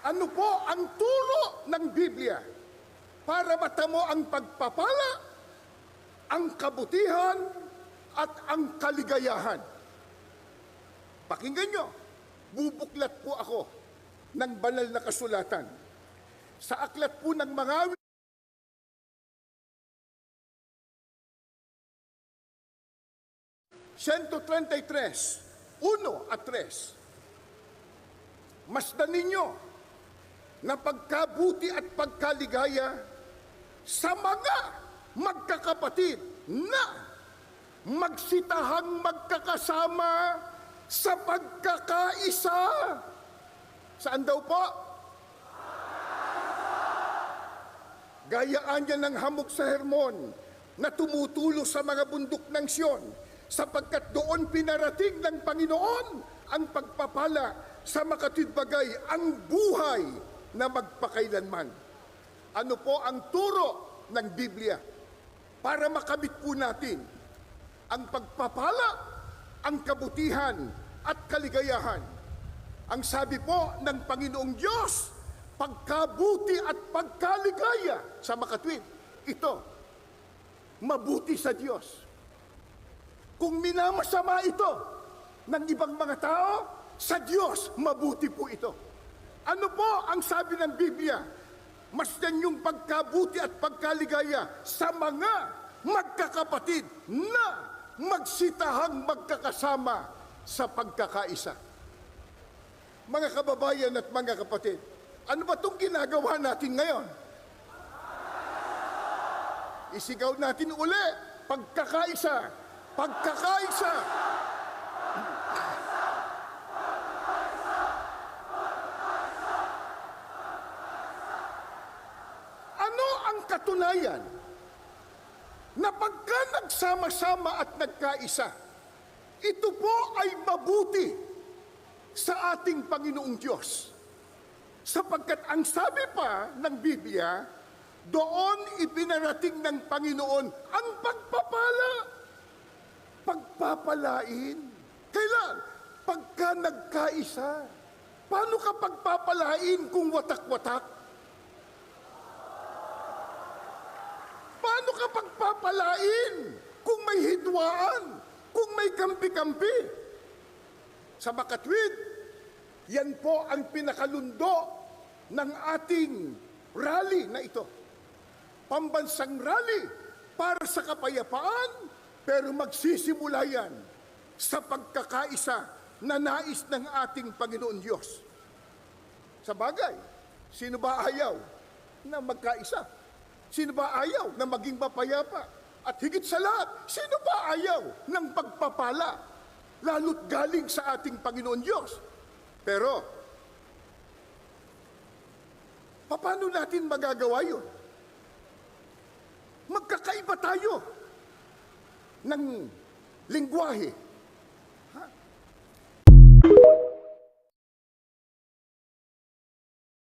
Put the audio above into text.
Ano po ang turo ng Biblia para matamo ang pagpapala, ang kabutihan, at ang kaligayahan? Pakinggan nyo, bubuklat po ako ng banal na kasulatan. Sa aklat po ng Mangawi, 133, 1 at 3. Masdan ninyo na pagkabuti at pagkaligaya sa mga magkakapatid na magsitahang magkakasama sa pagkakaisa. Saan daw po? Gayaan niya ng hamog sa Hermon na tumutulo sa mga bundok ng Sion, sapagkat doon pinarating ng Panginoon ang pagpapala sa makatwidbagay, ang buhay na magpakailanman. Ano po ang turo ng Biblia para makamit po natin ang pagpapala, ang kabutihan at kaligayahan? Ang sabi po ng Panginoong Diyos, pagkabuti at pagkaligaya sa makatwid, ito, mabuti sa Diyos. Kung minamasama ito ng ibang mga tao, sa Diyos, mabuti po ito. Ano po ang sabi ng Biblia? Masdan yung pagkabuti at pagkaligaya sa mga magkakapatid na magsitahang magkakasama sa pagkakaisa. Mga kababayan at mga kapatid, ano ba itong ginagawa natin ngayon? Isigaw natin uli, pagkakaisa, pagkakaisa. Ano ang katunayan na pagka nagsama-sama at nagkaisa, ito po ay mabuti sa ating Panginoong Diyos? Sapagkat ang sabi pa ng Biblia, doon ipinarating ng Panginoon ang pagpapala. Pagpapalain. Kailan? Pagka nagkaisa. Paano ka pagpapalain kung watak-watak? Paano ka pagpapalain kung may hidwaan? Kung may kampi-kampi? Sa makatwid, yan po ang pinakalundo ng ating rally na ito. Pambansang rally para sa kapayapaan, pero magsisimula yan sa pagkakaisa na nais ng ating Panginoon Diyos. Sa bagay, sino ba ayaw na magkaisa? Sino ba ayaw na maging mapayapa? At higit sa lahat, sino ba ayaw ng pagpapala, lalo't galing sa ating Panginoon Diyos? Pero, paano natin magagawa yun? Magkakaiba tayo ng lingwahe.